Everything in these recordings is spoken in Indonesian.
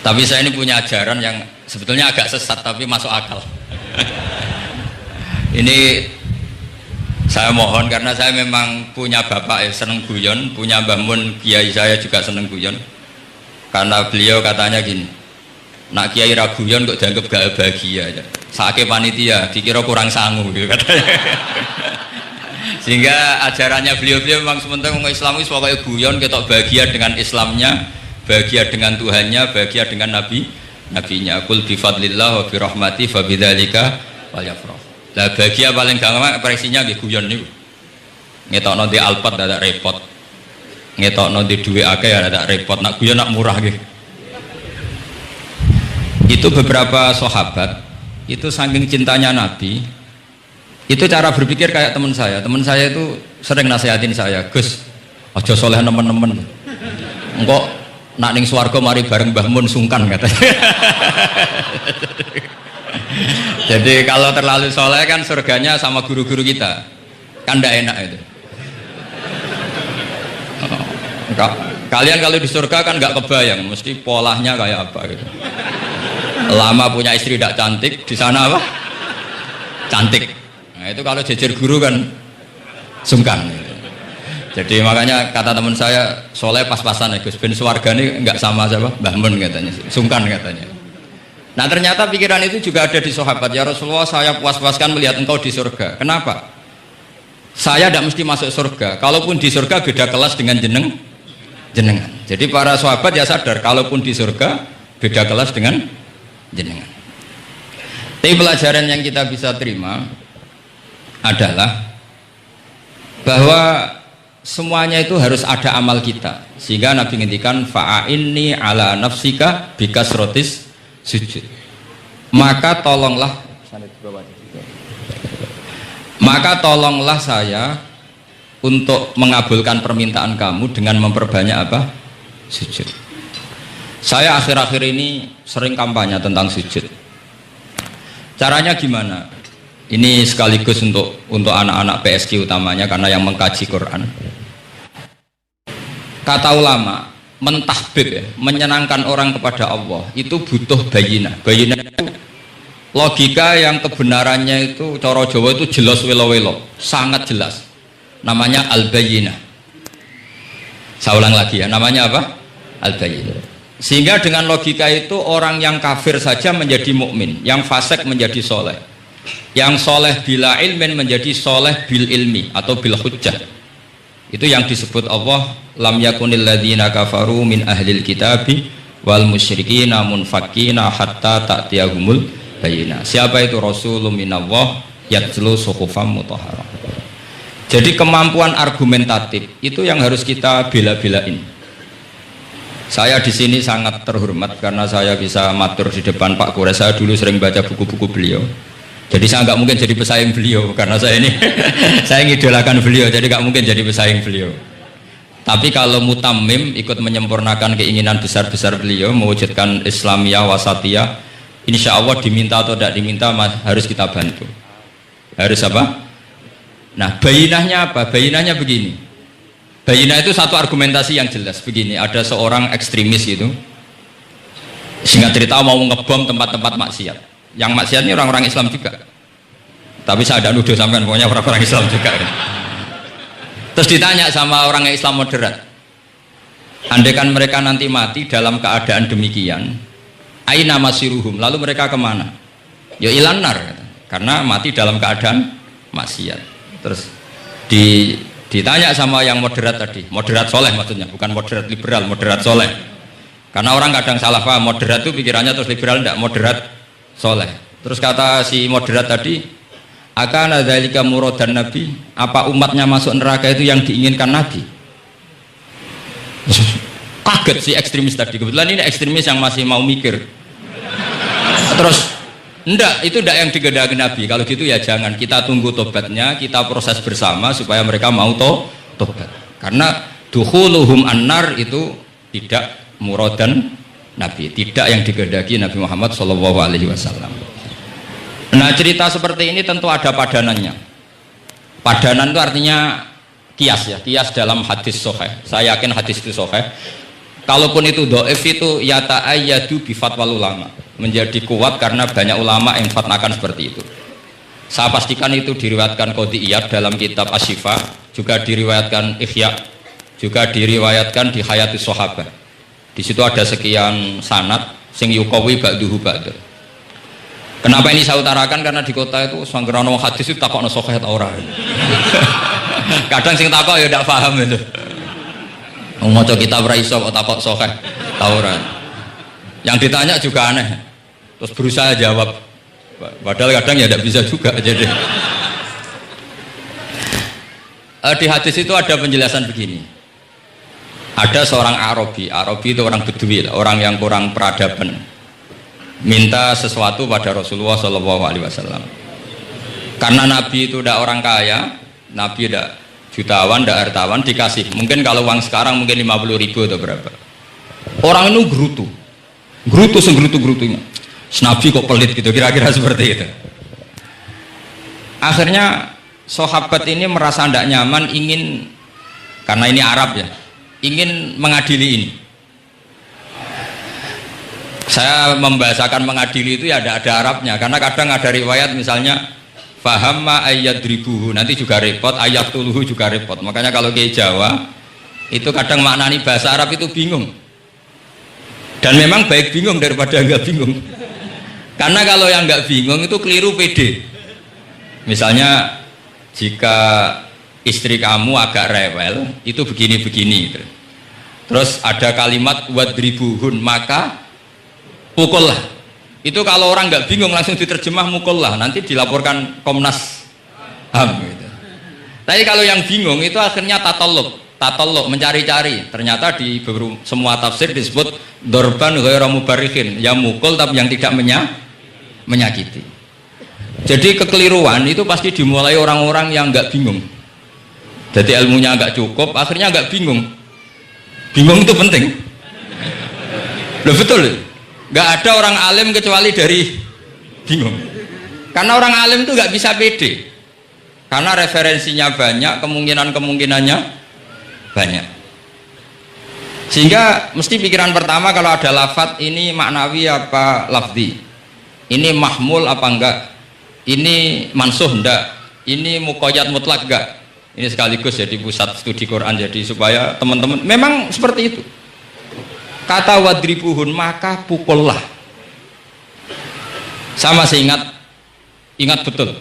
Tapi saya ini punya ajaran yang sebetulnya agak sesat tapi masuk akal. Ini saya mohon karena saya memang punya bapak seneng guyon, punya Mbah Mun kiai saya juga seneng guyon. Karena beliau katanya gini, nak kiai ra guyon kok dianggap gak bahagia aja. Sake panitia dikira kurang sangu gitu katanya. Sehingga ajarannya beliau memang sementara orang Islam itu pokoknya guyon ketok bahagia dengan Islamnya, bahagia dengan Tuhannya, bahagia dengan nabinya. Qul bi fadlillah wa bi rahmati fa bidzalika falyafrah. Lah bahagia paling gampang ekspresinya nggih guyon niku. Ngetokno di Alphard dadak repot. Ngetokno di dhuwit akeh ya dadak repot. Nak guyon nak murah nggih. Itu beberapa sahabat itu saking cintanya Nabi, itu cara berpikir kayak teman saya itu sering nasihatin saya, Gus aja soleh nemen-nemen engkau nak ning swarga mari bareng Mbah Mun sungkan katanya. Jadi kalau terlalu soleh kan surganya sama guru-guru kita kan tidak enak itu. Kalian kalau di surga kan nggak kebayang mesti polanya kayak apa gitu. Lama punya istri tidak cantik, di sana apa? Cantik. Nah itu kalau jejer guru kan sungkan. Jadi makanya kata teman saya, soleh pas-pasan ya Gus, ben swargane nggak sama siapa? Mbah Mun katanya, sungkan katanya. Nah ternyata pikiran itu juga ada di sahabat. Ya Rasulullah, saya puas-puaskan melihat engkau di surga. Kenapa? Saya tidak mesti masuk surga. Kalaupun di surga beda kelas dengan jenengan. Jadi para sahabat ya sadar, kalaupun di surga beda kelas dengan jenengan. Tapi pelajaran yang kita bisa terima adalah bahwa semuanya itu harus ada amal kita, sehingga Nabi ngendikan fa'inni ala nafsika bikasrotis sujud, maka tolonglah saya untuk mengabulkan permintaan kamu dengan memperbanyak apa? Sujud. Saya akhir-akhir ini sering kampanye tentang sujud. Caranya gimana? Ini sekaligus untuk anak-anak PSQ utamanya karena yang mengkaji Quran. Kata ulama, mentahbib ya, menyenangkan orang kepada Allah itu butuh bayinah. Bayinah itu logika yang kebenarannya itu cara Jawa itu jelas welo-welo, sangat jelas. Namanya al-bayinah. Saya ulang lagi ya, namanya apa? Al-bayinah. Sehingga dengan logika itu orang yang kafir saja menjadi mukmin, yang fasik menjadi soleh, yang soleh bila ilmin menjadi soleh bil ilmi atau bil hujjah. Itu yang disebut Allah, lam yakunil ladzina kafaru min ahlil kitabi wal musyrikina munfakina hatta ta'tiyahumul bayyinah. Siapa itu? Rasulun minallah yatlu suhufam mutahharah. Jadi kemampuan argumentatif itu yang harus kita bela-belain. Saya di sini sangat terhormat karena saya bisa matur di depan Pak Kures. Saya dulu sering baca buku-buku beliau. Jadi saya nggak mungkin jadi pesaing beliau karena saya ini saya ngidolakan beliau, jadi nggak mungkin jadi pesaing beliau. Tapi kalau mutammim ikut menyempurnakan keinginan besar-besar beliau mewujudkan Islamiyah wasatiyah, insya Allah diminta atau tidak diminta harus kita bantu. Harus apa? Nah bayinahnya apa? Bayinahnya begini. Bayinah itu satu argumentasi yang jelas begini, ada seorang ekstremis gitu, singkat cerita mau ngebom tempat-tempat maksiat, yang maksiat ini orang-orang Islam juga, tapi saya tidak nuduh sampean, pokoknya orang-orang Islam juga kan. Terus ditanya sama orang Islam moderat, andaikan mereka nanti mati dalam keadaan demikian, aina masiruhum, lalu mereka kemana? Ya ilanar, karena mati dalam keadaan maksiat. Terus ditanya sama yang moderat tadi, moderat soleh maksudnya, bukan moderat liberal, moderat soleh. Karena orang kadang salah paham, moderat itu pikirannya terus liberal, tidak, moderat soleh. Terus kata si moderat tadi, akana dzalika muradan nabi, apa umatnya masuk neraka itu yang diinginkan Nabi? Kaget si ekstremis tadi, kebetulan ini ekstremis yang masih mau mikir. Terus enggak, itu enggak yang digedaki Nabi. Kalau gitu ya jangan, kita tunggu tobatnya, kita proses bersama supaya mereka mau tobat. Karena dukhuluhum annar itu tidak muradan Nabi, tidak yang digedaki Nabi Muhammad SAW. Nah cerita seperti ini tentu ada padanannya. Padanan itu artinya kias ya, kias dalam hadis sahih. Saya yakin hadis itu sahih. Kalaupun itu dhaif itu yata'ayyadu bi fatwal ulama, menjadi kuat karena banyak ulama yang fatwakan seperti itu. Saya pastikan itu diriwayatkan Qadhi Iyad dalam kitab Asy-Syifa, juga diriwayatkan Ihya, juga diriwayatkan di Hayatus Sahabah. Di situ ada sekian sanad sing yuqawi ba'duhu ba'd. Kenapa ini saya utarakan? Karena di kota itu sanggerono hadis itu takokno sahih ta ora. Kadang sing takok ya ndak paham itu. Wong maca kitab ra iso kok takok sahih ta ora. Yang ditanya juga aneh. Terus berusaha jawab. Padahal kadang ya ndak bisa juga jadi. Di hadis itu ada penjelasan begini. Ada seorang Arabi itu orang Bedui, orang yang kurang peradaban. Minta sesuatu pada Rasulullah SAW. Karena Nabi itu udah orang kaya, Nabi udah jutawan, udah hartawan, dikasih. Mungkin kalau uang sekarang mungkin 50.000 atau berapa. Orang itu gerutu segrutu-gerutunya. Nabi kok pelit gitu, kira-kira seperti itu. Akhirnya sahabat ini merasa tidak nyaman, ingin, karena ini Arab ya, ingin mengadili ini. Saya membahasakan mengadili itu ya ada Arabnya, karena kadang ada riwayat misalnya fahamma ayyadribuhu, nanti juga repot, ayatuluhu juga repot. Makanya kalau ke Jawa itu kadang maknani bahasa Arab itu bingung, dan memang baik bingung daripada enggak bingung. Karena kalau yang enggak bingung itu keliru pede. Misalnya jika istri kamu agak rewel itu begini-begini, terus ada kalimat wadribuhun, maka pukullah. Itu kalau orang nggak bingung langsung diterjemah mukullah, nanti dilaporkan Komnas HAM gitu. Tapi kalau yang bingung itu akhirnya tatalluk mencari-cari. Ternyata di semua tafsir disebut dorban ghairu mubarrihin, yang mukul tapi yang tidak menyakiti. Jadi kekeliruan itu pasti dimulai orang-orang yang nggak bingung. Jadi ilmunya nggak cukup, akhirnya nggak bingung. Bingung itu penting. Loh betul. Nggak ada orang alim kecuali dari bingung. Karena orang alim itu nggak bisa pede. Karena referensinya banyak, kemungkinannya banyak. Sehingga mesti pikiran pertama kalau ada lafadz ini maknawi apa lafzi. Ini mahmul apa enggak? Ini mansuh enggak? Ini muqayyad mutlak enggak? Ini sekaligus jadi pusat studi Quran, jadi supaya teman-teman memang seperti itu. Kata wadribuhun, maka pukullah. Saya masih ingat betul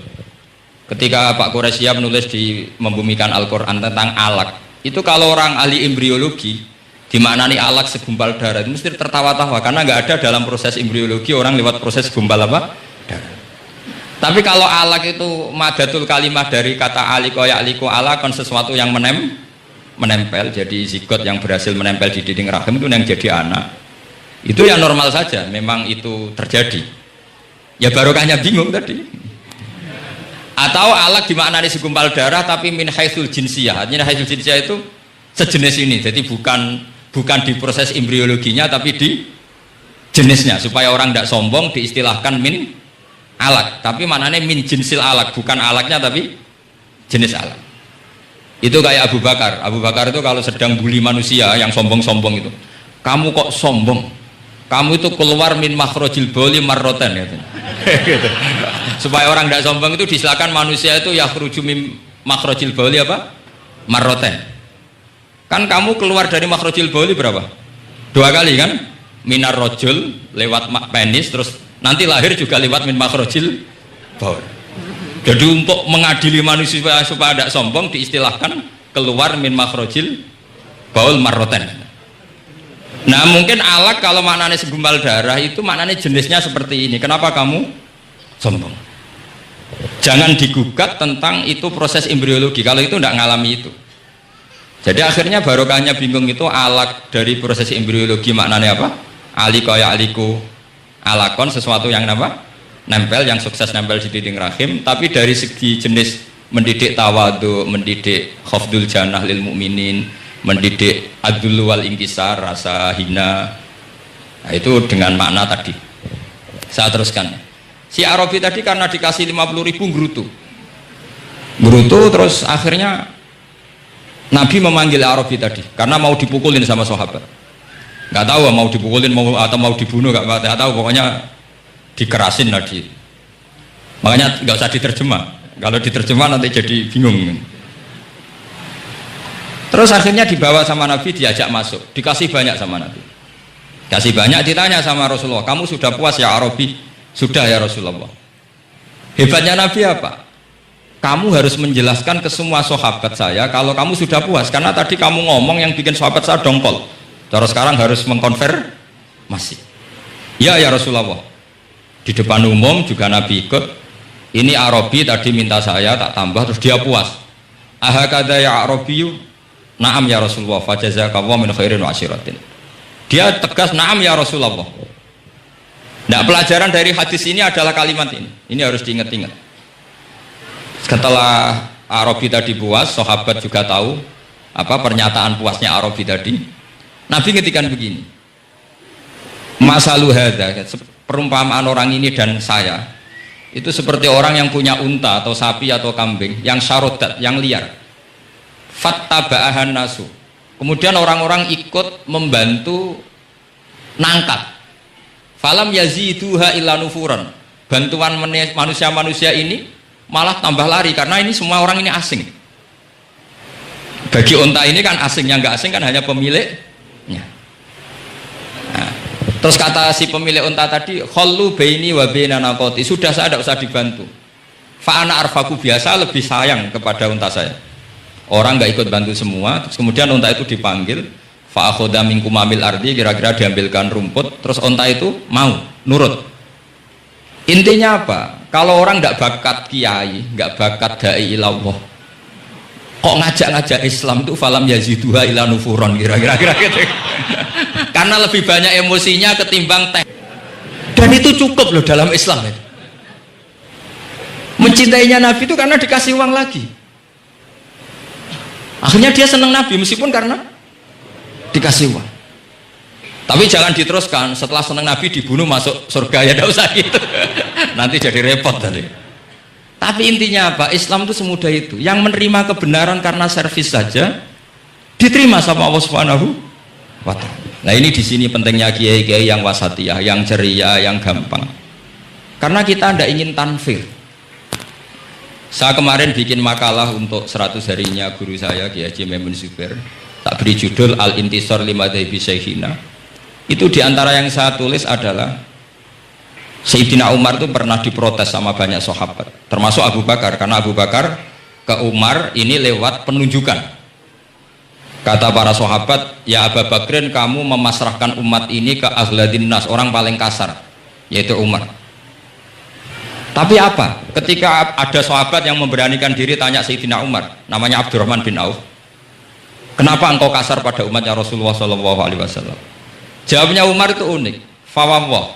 ketika Pak Quraisyab menulis di Membumikan Al-Quran tentang alak. Itu kalau orang ahli embriologi dimaknani alak segumpal darah, itu mesti tertawa-tawa karena nggak ada dalam proses embriologi orang lewat proses segumpal apa? Darah. Tapi kalau alak itu madatul kalimah dari kata aliko ya'liku alakon, sesuatu yang menempel, jadi zigot yang berhasil menempel di dinding rahim itu yang jadi anak, itu ya normal saja, memang itu terjadi. Ya barokahnya bingung tadi. Atau alak dimaknani segumpal darah tapi min haitsul jinsiyah, artinya haitsul jinsiyah itu sejenis ini, jadi bukan di proses embriologinya tapi di jenisnya, supaya orang tidak sombong diistilahkan min alak, tapi maknanya min jinsil alak, bukan alaknya tapi jenis alak. Itu kayak Abu Bakar itu kalau sedang bully manusia yang sombong-sombong itu, kamu kok sombong, kamu itu keluar min makhrajil bauli marrotan gitu. Supaya orang tidak sombong itu disilakan manusia itu yakhruju min makhrajil bauli apa? Marrotan. Kan kamu keluar dari makhrajil bauli berapa? 2 kali kan? Minar rojul lewat penis, terus nanti lahir juga lewat min makhrajil bauli. Jadi untuk mengadili manusia supaya tidak sombong diistilahkan keluar min makhrajil baul marrotan. Nah mungkin alak kalau maknanya segumpal darah itu maknanya jenisnya seperti ini. Kenapa kamu sombong? Jangan digugat tentang itu proses embriologi kalau itu tidak ngalami itu. Jadi akhirnya barokahnya bingung itu alak dari proses embriologi maknanya apa? Aliko ya aliku alakon, sesuatu yang apa? Nempel, yang sukses nempel di dinding rahim. Tapi dari segi jenis mendidik tawadu, mendidik khafdul janah lil mukminin, mendidik adul wal ingkisar, rasa hina, nah, itu dengan makna tadi. Saya teruskan. Si Arabi tadi karena dikasih 50.000 gerutu, terus akhirnya Nabi memanggil Arabi tadi karena mau dipukulin sama sahabat. Nggak tahu mau dipukulin atau mau dibunuh, nggak tahu, pokoknya dikerasin lagi. Makanya nggak usah diterjemah. Kalau diterjemah nanti jadi bingung. Terus akhirnya dibawa sama Nabi, diajak masuk, dikasih banyak sama Nabi. Kasih banyak, ditanya sama Rasulullah, kamu sudah puas ya Arabi? Sudah ya Rasulullah. Hebatnya Nabi apa? Kamu harus menjelaskan ke semua sahabat saya kalau kamu sudah puas, karena tadi kamu ngomong yang bikin sahabat saya dongkol. Terus sekarang harus mengkonfirmasi. Ya ya Rasulullah. Di depan umum juga Nabi ikut. Ini Arabi tadi minta saya tak tambah, terus dia puas. Ahakada ya Arabiyu? Naam ya Rasulullah, fajazakallahu min khairin wa asyiratin. Dia tegas, naam ya Rasulullah. Nah, pelajaran dari hadis ini adalah kalimat ini. Ini harus diingat-ingat. Setelah Arabi tadi puas, sahabat juga tahu apa pernyataan puasnya Arabi tadi. Nabi ngetikan begini. Masalu hadza, perumpamaan orang ini dan saya itu seperti orang yang punya unta atau sapi atau kambing yang syarodat, yang liar. Fattaba'ahan nasu. Kemudian orang-orang ikut membantu nangkap. Falam yaziduha illa nufuran. Bantuan manusia-manusia ini malah tambah lari karena ini semua orang ini asing. Bagi unta ini kan asing, yang nggak asing kan hanya pemiliknya. Nah, terus kata si pemilik unta tadi, khallu baini wa baina naqati. Sudah, saya tidak usah dibantu. Fa ana arfaku, biasa lebih sayang kepada unta saya. Orang nggak ikut bantu semua, terus kemudian unta itu dipanggil, fa'akhoda min kumamil ardi, kira-kira diambilkan rumput, terus unta itu mau nurut. Intinya apa? Kalau orang nggak bakat kiai, nggak bakat dai ilallah, kok ngajak-ngajak Islam itu falam yaziduha ila nufuron, kira-kira gitu. Karena lebih banyak emosinya ketimbang teh. Dan itu cukup loh dalam Islam itu. Mencintainya Nabi itu karena dikasih uang lagi. Akhirnya dia senang Nabi meskipun karena dikasih uang. Tapi jangan diteruskan, setelah senang Nabi dibunuh masuk surga, ya tidak usah gitu. Nanti jadi repot tadi. Tapi intinya apa? Islam itu semudah itu. Yang menerima kebenaran karena servis saja diterima sama Allah Subhanahu wa ta'ala. Nah, ini di sini pentingnya kiai-kiai yang wasatiyah, yang ceria, yang gampang. Karena kita tidak ingin tanfir. Saya kemarin bikin makalah untuk 100 harinya guru saya Kiai Haji Maimun Zubair, tak beri judul Al-Intisar Limadhabi Syekhina. Itu diantara yang saya tulis adalah Sayyidina Umar itu pernah diprotes sama banyak sahabat, termasuk Abu Bakar, karena Abu Bakar ke Umar ini lewat penunjukan. Kata para sahabat, ya Abu Bakrin, kamu memasrahkan umat ini ke aghladin nas, orang paling kasar, yaitu Umar. Tapi apa? Ketika ada sahabat yang memberanikan diri tanya Sayyidina Umar, namanya Abdurrahman bin Auf, kenapa engkau kasar pada umatnya Rasulullah SAW? Jawabnya Umar itu unik. Fawwah,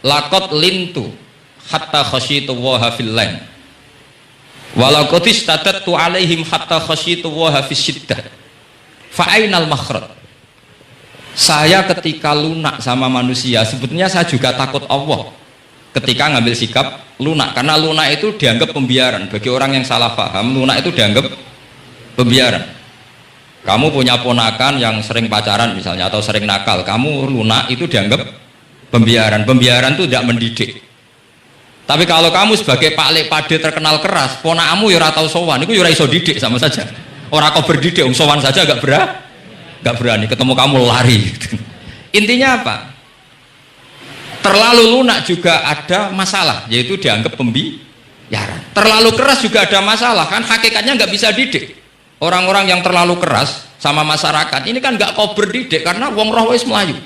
laqad lintu hatta khasyitu waha fil lain, walaqad istatatu alaihim hatta khasyitu waha fis syiddah. Fa ainal makhraj? Saya ketika lunak sama manusia, sebetulnya saya juga takut Allah ketika ngambil sikap lunak, karena lunak itu dianggap pembiaran. Bagi orang yang salah paham, lunak itu dianggap pembiaran. Kamu punya ponakan yang sering pacaran misalnya atau sering nakal, kamu lunak, itu dianggap pembiaran. Pembiaran itu tidak mendidik. Tapi kalau kamu sebagai Pak Lek Pade terkenal keras, ponakmu ya ora tau sowan, itu ya ora iso didik, sama saja. Orang kau berdidik, sowan saja gak berani, ketemu kamu lari. Intinya apa? Terlalu lunak juga ada masalah, yaitu dianggap pembiaran. Terlalu keras juga ada masalah, kan hakikatnya nggak bisa didik. Orang-orang yang terlalu keras sama masyarakat ini kan nggak kau berdidik, karena wong roh wis melayu.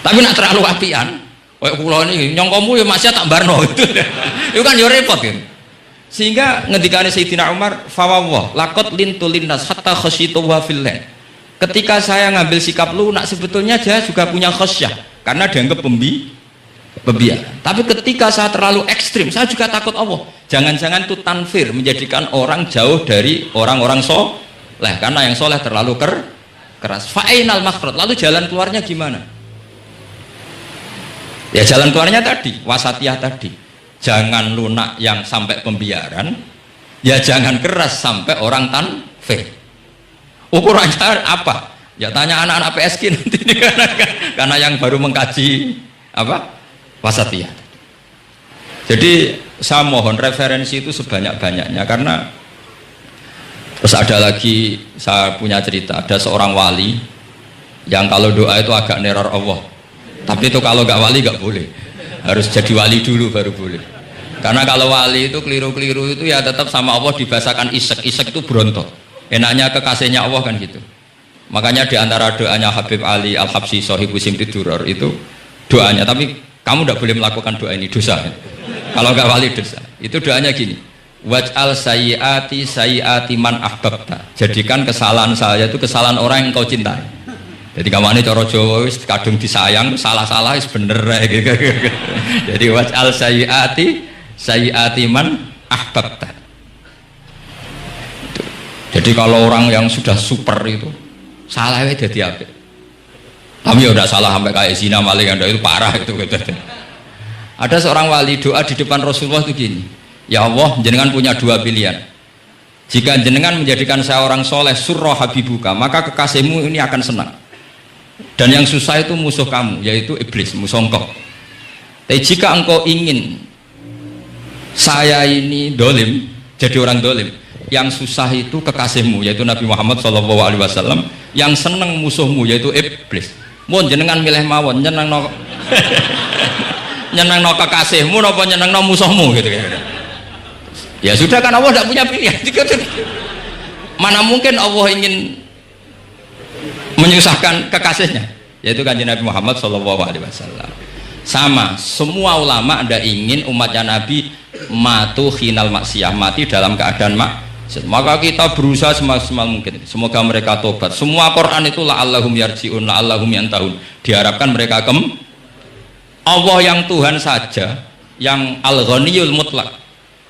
Tapi nak terlalu apian, kayak pulau ini nyongkomu ya masih tak barno itu, itu kan ya repot kan. Sehingga ngendikane Sayyidina Umar, fawwah laqad lintu linnas hatta khasyitu wa fillah. Ketika saya ngambil sikap lunak, sebetulnya saya juga punya khasyah, karena dianggap pembiaran. Tapi ketika saya terlalu ekstrim, saya juga takut Allah. Jangan-jangan itu tanfir, menjadikan orang jauh dari orang-orang soleh, karena yang soleh terlalu keras. Fa'inal makhraj, lalu jalan keluarnya gimana? Ya jalan keluarnya tadi, wasatiyah tadi. Jangan lunak yang sampai pembiaran, ya jangan keras sampai orang tanfir. Ukurannya apa? Ya tanya anak-anak PSG nanti karena yang baru mengkaji apa wasatiyah. Jadi saya mohon referensi itu sebanyak-banyaknya karena terus ada lagi saya punya cerita ada seorang wali yang kalau doa itu agak neror Allah. Tapi itu kalau nggak wali nggak boleh. Harus jadi wali dulu baru boleh. Karena kalau wali itu keliru-keliru itu ya tetap sama Allah dibahasakan isek. Isek itu berontok. Enaknya kekasihnya Allah kan gitu. Makanya di antara doanya Habib Ali Al-Habsyi Shahibu Simti Duror itu doanya. Tapi kamu tidak boleh melakukan doa ini dosa. Kalau nggak wali dosa. Itu doanya gini. Waj'al sayyiati sayyiati man ahbabta. Jadikan kesalahan saya itu kesalahan orang yang kau cintai. Jadi kamane cara Jawa wis kadung disayang salah-salah wis bener gitu. Jadi waj'al sayyiati sayyiati man ahbabta. Jadi kalau orang yang sudah super itu salahnya jadi apa? Tapi ya udah salah sampai kayak zina maling anda itu parah itu gitu. Ada seorang wali doa di depan Rasulullah itu gini, ya Allah jenengan punya dua pilihan. Jika jenengan menjadikan saya orang soleh surroh habibuka maka kekasihmu ini akan senang. Dan yang susah itu musuh kamu yaitu iblis musuh engkau. Tapi jika engkau ingin saya ini dolim jadi orang dolim, yang susah itu kekasihmu yaitu Nabi Muhammad SAW, yang seneng musuhmu yaitu iblis. Mohon jenengan milih mawon nyenengno nyenengno kekasihmu napa nyenengno musuhmu gitu. Ya sudah kan Allah tidak punya pilihan. Mana mungkin Allah ingin menyusahkan kekasihnya yaitu kanjeng Nabi Muhammad SAW. Sama semua ulama Anda ingin umatnya Nabi matu khinal maksiyah, mati dalam keadaan maksiat. Maka kita berusaha semaksimal mungkin semoga mereka tobat. Semua Quran itu la'allahum yarji'un la'allahum yantahun, diharapkan mereka Allah yang Tuhan saja yang al-ghaniyul mutlak,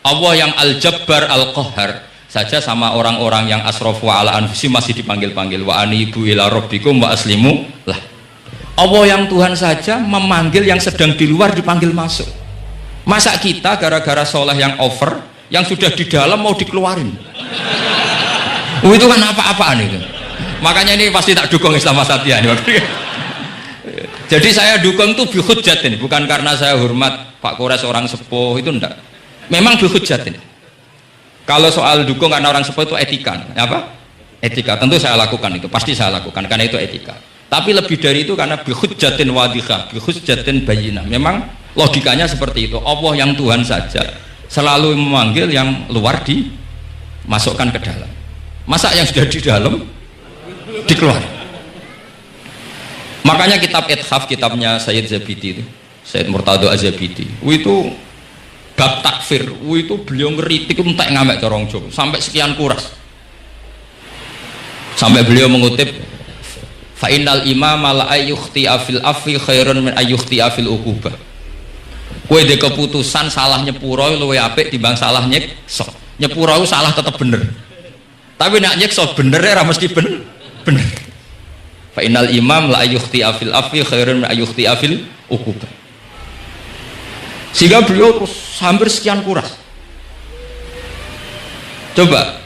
Allah yang al-jabbar al-qahhar saja sama orang-orang yang asrafu ala anfusi masih dipanggil-panggil wa anibu ila rabbikum wa aslimu lah. Allah yang Tuhan saja memanggil yang sedang di luar dipanggil masuk. Masa kita gara-gara soleh yang over yang sudah di dalam mau dikeluarin? Itu kan apa-apaan itu. Makanya ini pasti tak dukung Islam Wasatiyah. Jadi saya dukung itu bihujjatin, bukan karena saya hormat Pak Kores orang sepuh, itu enggak. Memang bihujjatin. Kalau soal dukung karena orang sepuh itu etika, apa? Etika. Tentu saya lakukan itu, pasti saya lakukan karena itu etika. Tapi lebih dari itu karena bihujjatin wadhihah, bihujjatin bayyinah. Memang logikanya seperti itu. Allah yang Tuhan saja selalu memanggil yang luar dimasukkan ke dalam. Masa yang sudah di dalam dikeluarkan? Makanya kitab Ithaf, kitabnya Sayyid Zabidi itu, Sayyid Murtado Az-Zabidi, itu bab takfir, itu beliau ngeritik entek ngamek corong Jawa sampai sekian kuras. Sampai beliau mengutip fa innal imama la ayyukhti afil afi khairun min ayyukhti afil uqubah. Kowe de keputusan salah nyepuro luwih apik timbang salah nyekso. Nyepuro salah tetap bener. Tapi nak nyekso bener ora mesti bener. Fa innal imam la ayyukhti afil afi khairun min ayyukhti afil uqubah. Sehingga beliau terus hampir sekian kuras. Coba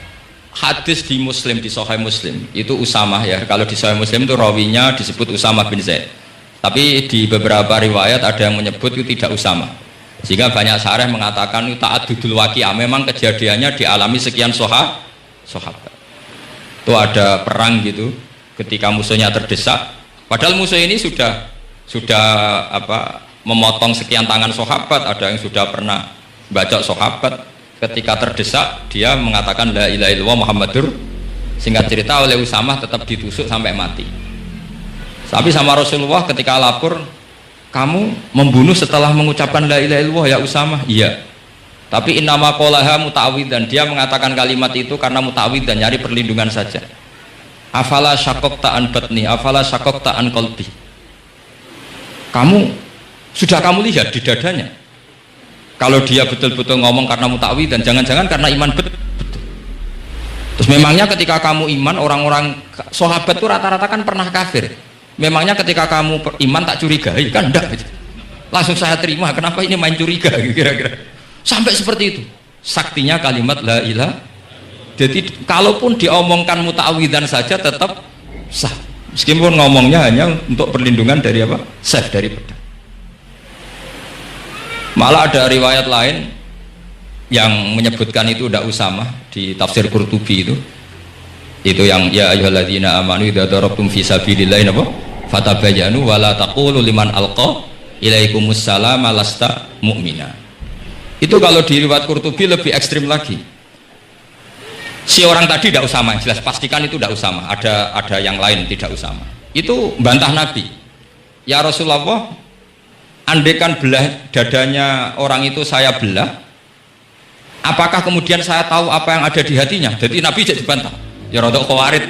hadis di Muslim, di Sahih Muslim itu Usamah ya. Kalau di Sahih Muslim itu rawinya disebut Usamah bin Zaid. Tapi di beberapa riwayat ada yang menyebut itu tidak Usamah. Sehingga banyak syarah mengatakan itu ta'addudul waqi'ah, memang kejadiannya dialami sekian sahabat. Itu ada perang gitu, ketika musuhnya terdesak. Padahal musuh ini sudah memotong sekian tangan sahabat, ada yang sudah pernah baca sahabat. Ketika terdesak dia mengatakan la ilaha illallah Muhammadur. Singkat cerita oleh Usamah tetap ditusuk sampai mati. Tapi sama Rasulullah ketika lapor, kamu membunuh setelah mengucapkan la ilaha illallah ya Usamah? Iya. Tapi innama qolaha muta'awwidan, dia mengatakan kalimat itu karena muta'awwidan, nyari perlindungan saja. Afala syaqaqta an batni afala syaqaqta an qalbi. Sudah kamu lihat di dadanya kalau dia betul-betul ngomong karena mutawi dan jangan-jangan karena iman betul. Terus memangnya ketika kamu iman, orang-orang sahabat itu rata-rata kan pernah kafir. Memangnya ketika kamu iman tak curigai kan? Enggak, langsung saya terima. Kenapa ini main curiga kira-kira? Sampai seperti itu saktinya kalimat la ilaha. Jadi kalaupun diomongkan mutawidan saja tetap sah. Meskipun ngomongnya hanya untuk perlindungan dari apa? Sef, dari pedang. Malah ada riwayat lain yang menyebutkan itu udah Usamah di tafsir Qurtubi itu yang ya ayyuhalladzina amanu idza darabtum fi sabilillahi apa fatabayyanu wala taqulu liman alqa ilaikumus salama lasta mu'mina. Itu kalau di riwayat Qurtubi lebih ekstrim lagi. Si orang tadi tidak Usamah, jelas pastikan itu tidak Usamah, ada yang lain tidak Usamah. Itu bantah Nabi. Ya Rasulullah, andaikan belah dadanya orang itu saya belah, apakah kemudian saya tahu apa yang ada di hatinya? Jadi Nabi jadi dibantah. Ya rodok khawarid.